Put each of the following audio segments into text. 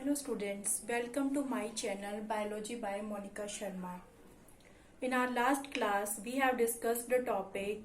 Hello students, welcome to my channel Biology by Monica Sharma. In our last class, we have discussed the topic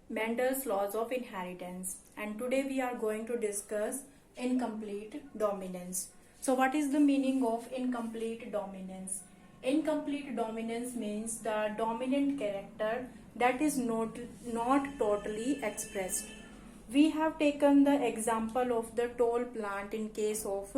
Mendel's laws of inheritance, and today we are going to discuss incomplete dominance. So what is the meaning of incomplete dominance? Incomplete dominance means the dominant character that is not totally expressed. We have taken the example of the tall plant in case of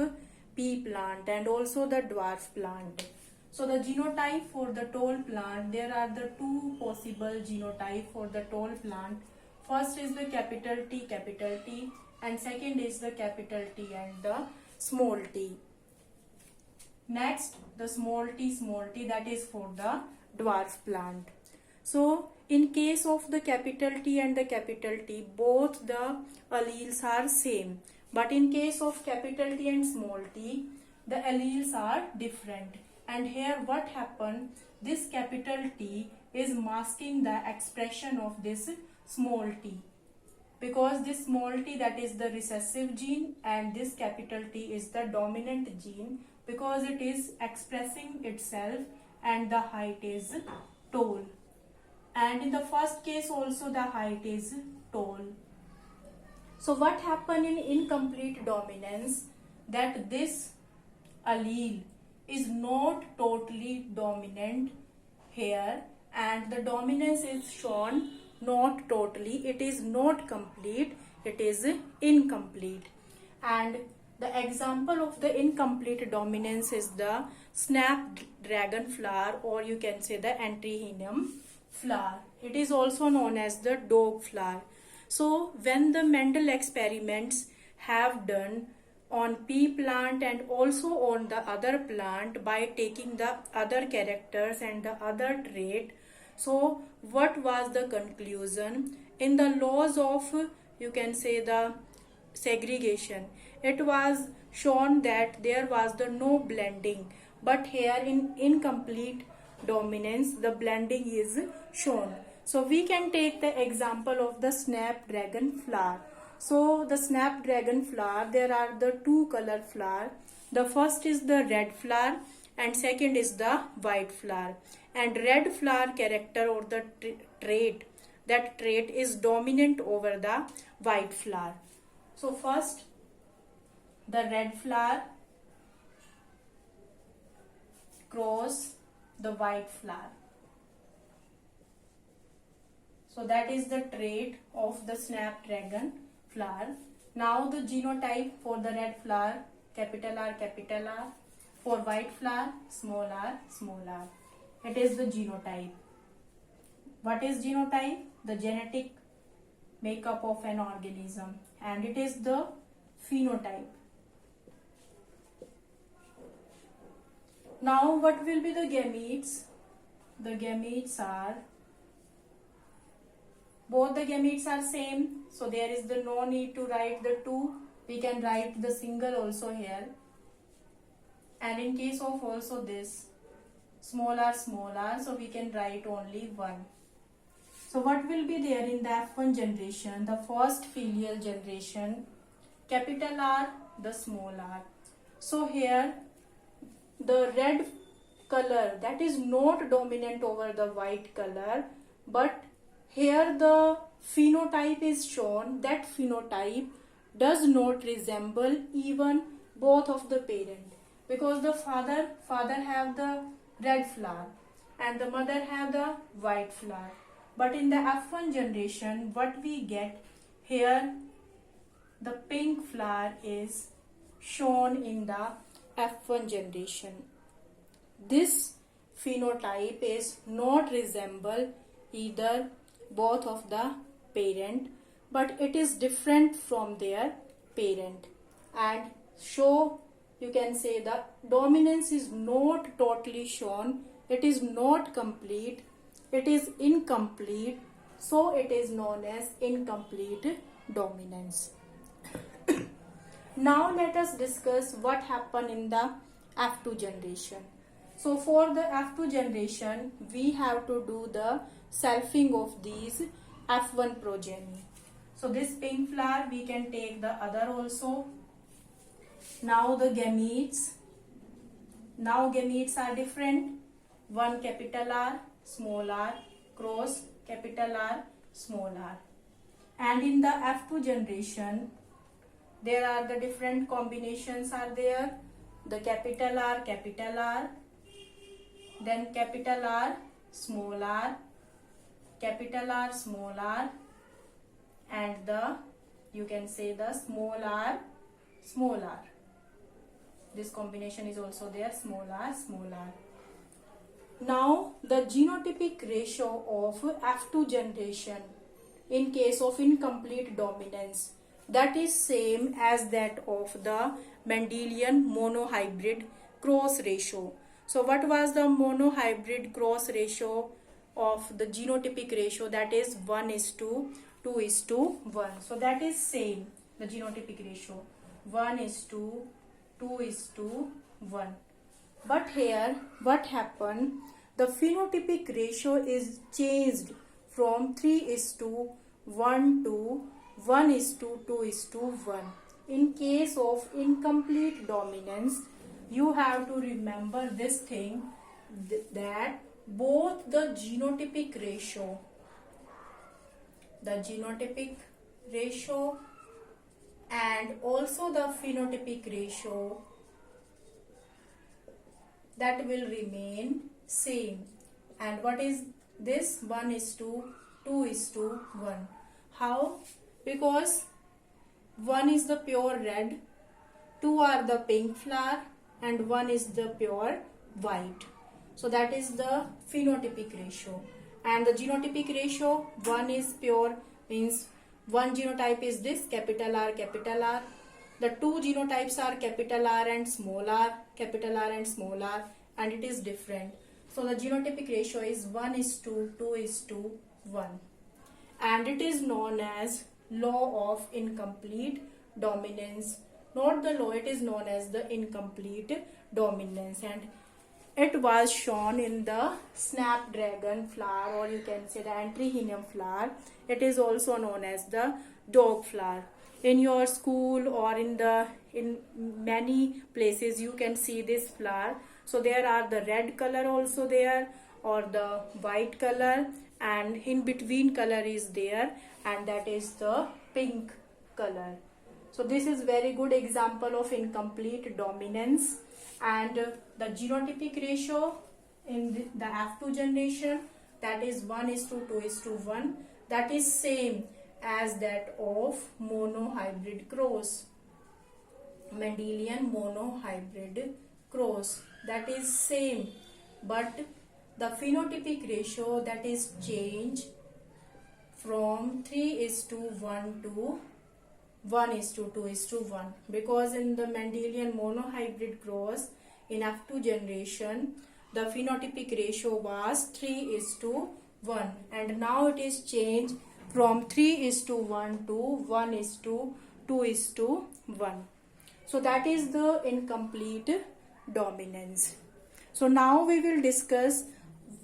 pea plant and also the dwarf plant. So the genotype for the tall plant, there are the two possible genotype for the tall plant. First is the capital T, and second is the capital T and the small t. Next, the small t, that is for the dwarf plant. So in case of the capital T and the capital T, both the alleles are same. But in case of capital T and small t, the alleles are different. And here what happened? This capital T is masking the expression of this small t. Because this small t, that is the recessive gene, and this capital T is the dominant gene, because it is expressing itself and the height is tall. And in the first case also the height is tall. So what happened in incomplete dominance? That this allele is not totally dominant here, and the dominance is shown not totally, it is not complete, it is incomplete. And the example of the incomplete dominance is the snapdragon flower, or you can say the antirrhinum flower. It is also known as the dog flower. So when the Mendel experiments have done on pea plant and also on the other plant by taking the other characters and the other trait, so what was the conclusion? In the laws of, you can say, the segregation, it was shown that there was the no blending, but here in incomplete dominance the blending is shown. So we can take the example of the snapdragon flower. So the snapdragon flower, there are the two color flower. The first is the red flower and second is the white flower. And red flower character or the trait, that trait is dominant over the white flower. So first the red flower cross the white flower. So that is the trait of the snapdragon flower. Now the genotype for the red flower, capital R, for white flower, small r, small r. It is the genotype. What is genotype? The genetic makeup of an organism, and it is the phenotype. Now what will be the gametes? The gametes are, both the gametes are same, so there is the no need to write the two. We can write the single also here. And in case of also this small r, so we can write only one. So what will be there in the F1 generation, the first filial generation, capital R, the small r. So here the red color, that is not dominant over the white color, but here the phenotype is shown. That phenotype does not resemble even both of the parent, because the father have the red flower and the mother have the white flower. But in the F1 generation, what we get here, the pink flower is shown in the F1 generation. This phenotype is not resemble either both of the parent, but it is different from their parent, and show, you can say, the dominance is not totally shown, it is not complete, it is incomplete, so it is known as incomplete dominance. Now let us discuss what happened in the F2 generation. So for the F2 generation, we have to do the selfing of these F1 progeny. So this pink flower, we can take the other also. Now the gametes, Now gametes are different. One capital R, small r, cross capital R, small r. And in the F2 generation, there are the different combinations are there. The capital R, then capital R, small r, capital R, small r, and the, you can say the small r, small r. This combination is also there, small r, small r. Now the genotypic ratio of F2 generation in case of incomplete dominance, that is same as that of the Mendelian monohybrid cross ratio. So what was the monohybrid cross ratio of the genotypic ratio? That is 1:2:1. So that is same, the genotypic ratio 1:2:1. But here what happened? The phenotypic ratio is changed from 3:1 to 1:2:1. In case of incomplete dominance, you have to remember this thing, that both the genotypic ratio and also the phenotypic ratio, that will remain same. And what is this? 1:2:1. How? Because 1 is the pure red, 2 are the pink flower, and 1 is the pure white. So that is the phenotypic ratio. And the genotypic ratio, 1 is pure, means one genotype is this, capital R, the two genotypes are capital R and small r, and it is different. So the genotypic ratio is 1:2:1, and it is known as law of incomplete dominance. Not the law, it is known as the incomplete dominance, and it was shown in the snapdragon flower, or you can say the antirrhinum flower. It is also known as the dog flower. In your school or in many places you can see this flower. So there are the red color also there, or the white color, and in between color is there, and that is the pink color. So this is very good example of incomplete dominance. And the genotypic ratio in the F2 generation, that is 1:2:1. That is same as that of monohybrid cross, Mendelian monohybrid cross. That is same, but the phenotypic ratio, that is change from 3:1 to 1:2:1, because in the Mendelian monohybrid cross in F2 generation, the phenotypic ratio was 3:1, and now it is changed from 3:1 to 1:2:1. So that is the incomplete dominance. So now we will discuss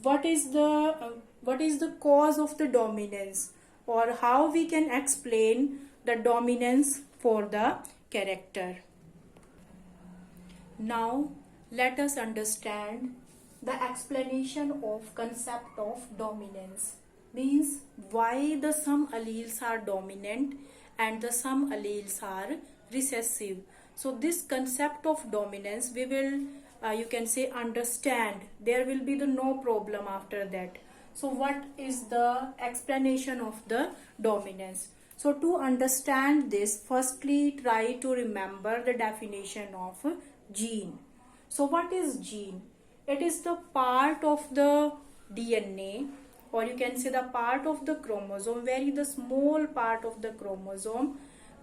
what is the cause of the dominance, or how we can explain the dominance for the character. Now let us understand the explanation of concept of dominance. Means why the some alleles are dominant and the some alleles are recessive. So this concept of dominance we will you can say understand. There will be the no problem after that. So what is the explanation of the dominance? So to understand this, firstly try to remember the definition of gene. So what is gene? It is the part of the DNA, or you can say the part of the chromosome, very the small part of the chromosome,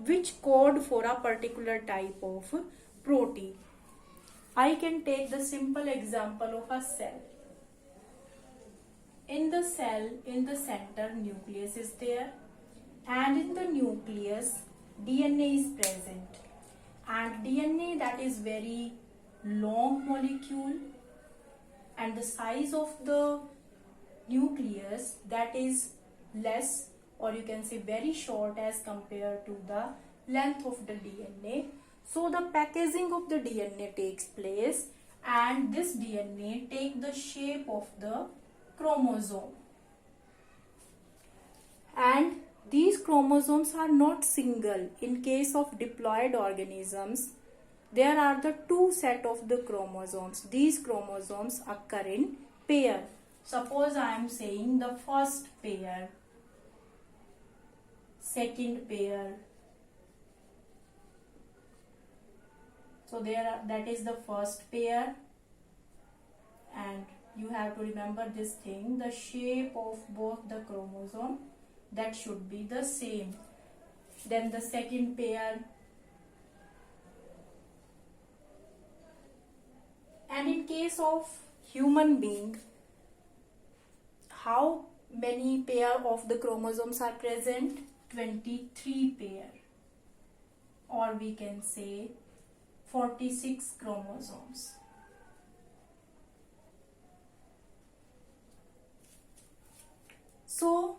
which code for a particular type of protein. I can take the simple example of a cell. In the cell, in the center, nucleus is there, and in the nucleus DNA is present, and DNA, that is very long molecule, and the size of the nucleus, that is less, or you can say very short as compared to the length of the DNA. So the packaging of the DNA takes place, and this DNA take the shape of the chromosome. And these chromosomes are not single. In case of diploid organisms, there are the two set of the chromosomes. These chromosomes occur in pair. Suppose I am saying the first pair, second pair. So that is the first pair, and you have to remember this thing, the shape of both the chromosome, that should be the same. Then the second pair, and in case of human being, how many pair of the chromosomes are present? 23 pair, or we can say 46 chromosomes. So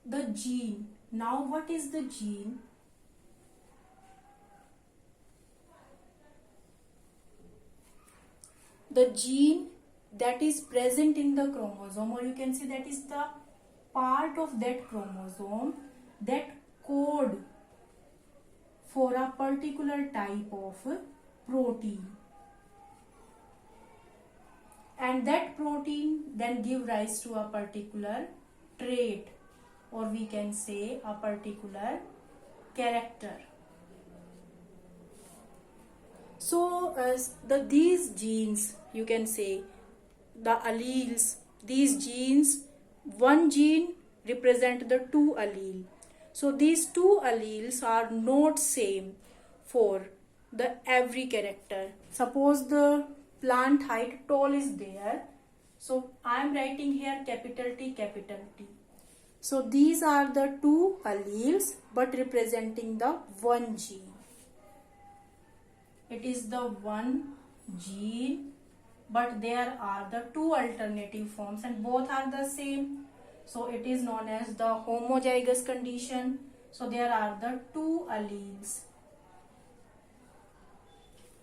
the gene, now what is the gene? The gene that is present in the chromosome, or you can say that is the part of that chromosome that code for a particular type of protein, and that protein then give rise to a particular trait, or we can say a particular character. So these genes, you can say the alleles, these genes, one gene represent the two alleles. So these two alleles are not same for the every character. Suppose the plant height tall is there, so I am writing here capital T, capital T. So these are the two alleles but representing the one gene. It is the one gene, but there are the two alternative forms and both are the same. So it is known as the homozygous condition. So there are the two alleles.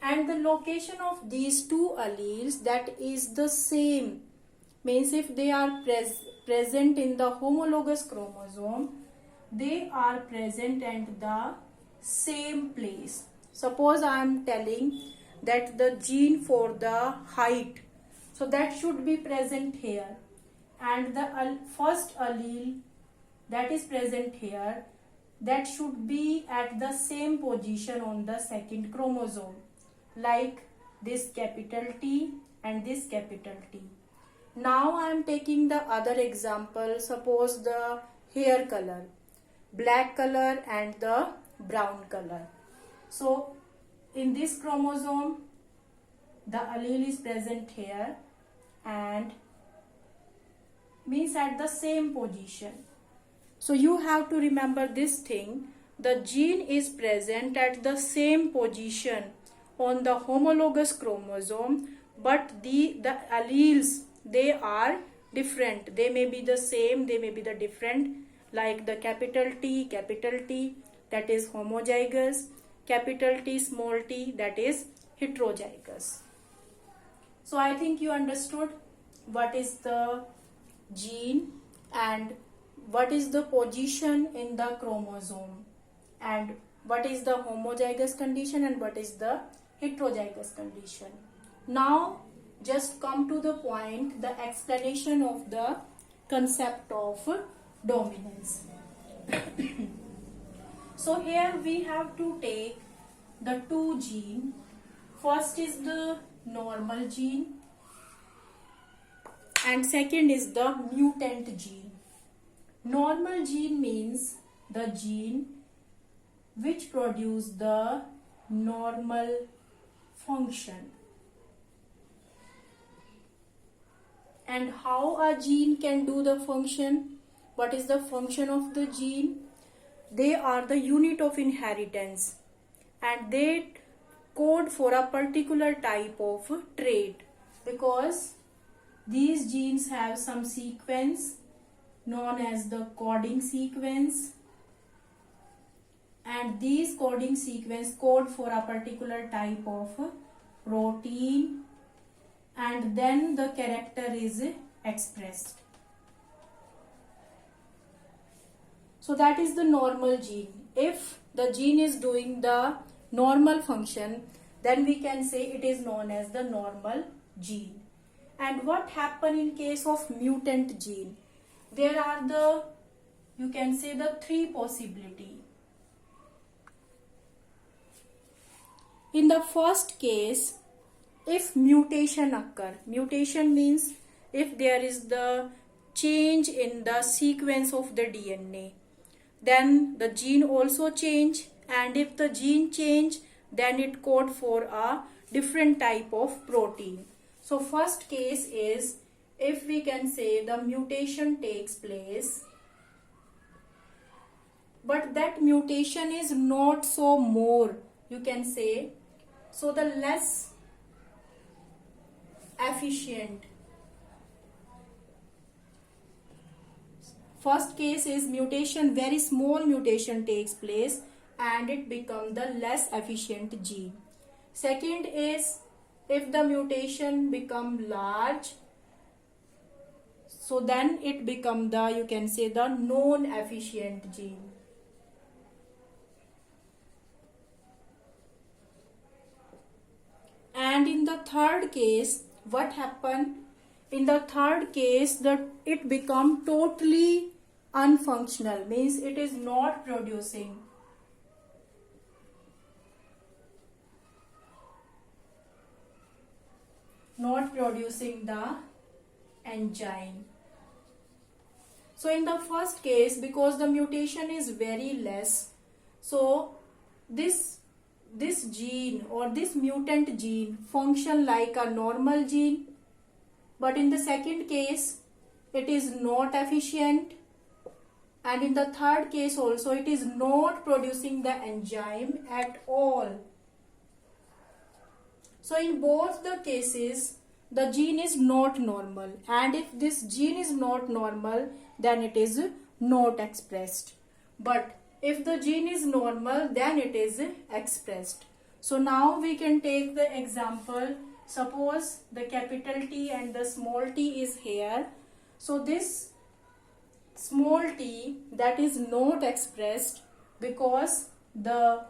And the location of these two alleles, that is the same. Means if they are present in the homologous chromosome, they are present at the same place. Suppose I am telling that the gene for the height, so that should be present here, and the first allele that is present here, that should be at the same position on the second chromosome, like this capital T and this capital T. Now I am taking the other example. Suppose the hair color, black color and the brown color. So in this chromosome, the allele is present here and means at the same position. So you have to remember this thing. The gene is present at the same position on the homologous chromosome, but the alleles, they are different. They may be the same, they may be the different, like the capital T, that is homozygous, capital T, small t, that is heterozygous. So I think you understood what is the gene and what is the position in the chromosome, and what is the homozygous condition and what is the heterozygous condition. Now just come to the point, the explanation of the concept of dominance. So here we have to take the two gene. First is the normal gene and second is the mutant gene. Normal gene means the gene which produce the normal function. And how a gene can do the function? What is the function of the gene? They are the unit of inheritance and they code for a particular type of trait, because these genes have some sequence known as the coding sequence, and these coding sequence code for a particular type of protein and then the character is expressed. So that is the normal gene. If the gene is doing the normal function, then we can say it is known as the normal gene. And what happen in case of mutant gene? There are the, you can say, the three possibility. In the first case, if mutation occur, mutation means if there is the change in the sequence of the DNA, then the gene also change, and if the gene change, then it code for a different type of protein. So first case is, if we can say the mutation takes place, but that mutation is not so more, you can say, so the less efficient. First case is mutation, very small mutation takes place and it becomes the less efficient gene. Second is, if the mutation become large, so then it become the, you can say, the non-efficient gene. And in the third case, what happen? In the third case, it become totally unfunctional, means it is not producing the enzyme. So in the first case, because the mutation is very less, so this gene or this mutant gene function like a normal gene, but in the second case it is not efficient, and in the third case also it is not producing the enzyme at all. So in both the cases the gene is not normal, and if this gene is not normal, then it is not expressed. But if the gene is normal, then it is expressed. So now we can take the example. Suppose the capital T and the small t is here. So this small t, that is not expressed because the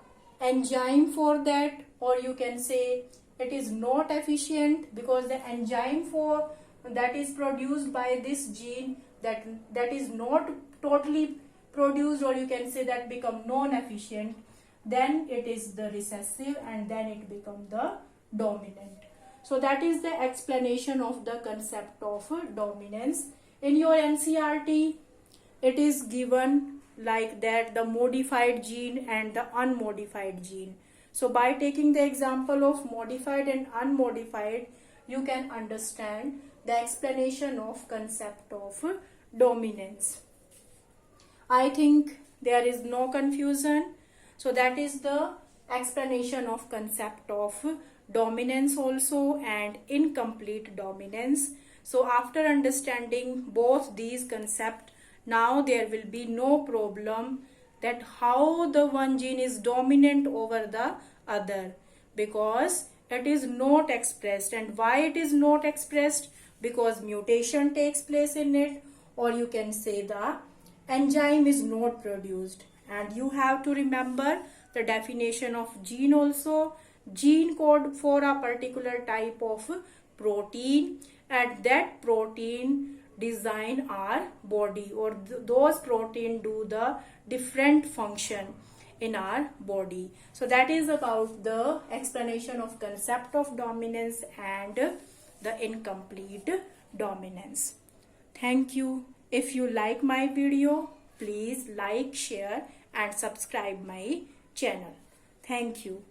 enzyme for that, or you can say it is not efficient because the enzyme for that is produced by this gene, that is not totally produced, or you can say that become non-efficient. Then it is the recessive, and then it become the dominant. So that is the explanation of the concept of dominance. In your NCERT, it is given like that, the modified gene and the unmodified gene. So by taking the example of modified and unmodified, you can understand the explanation of concept of dominance. I think there is no confusion. So that is the explanation of concept of dominance also and incomplete dominance. So after understanding both these concepts, now there will be no problem that how the one gene is dominant over the other, because it is not expressed. And why it is not expressed? Because mutation takes place in it, or you can say the enzyme is not produced. And you have to remember the definition of gene also. Gene code for a particular type of protein, and that protein design our body, or those protein do the different function in our body. So that is about the explanation of concept of dominance and the incomplete dominance. Thank you. If you like my video, please like, share and subscribe my channel. Thank you.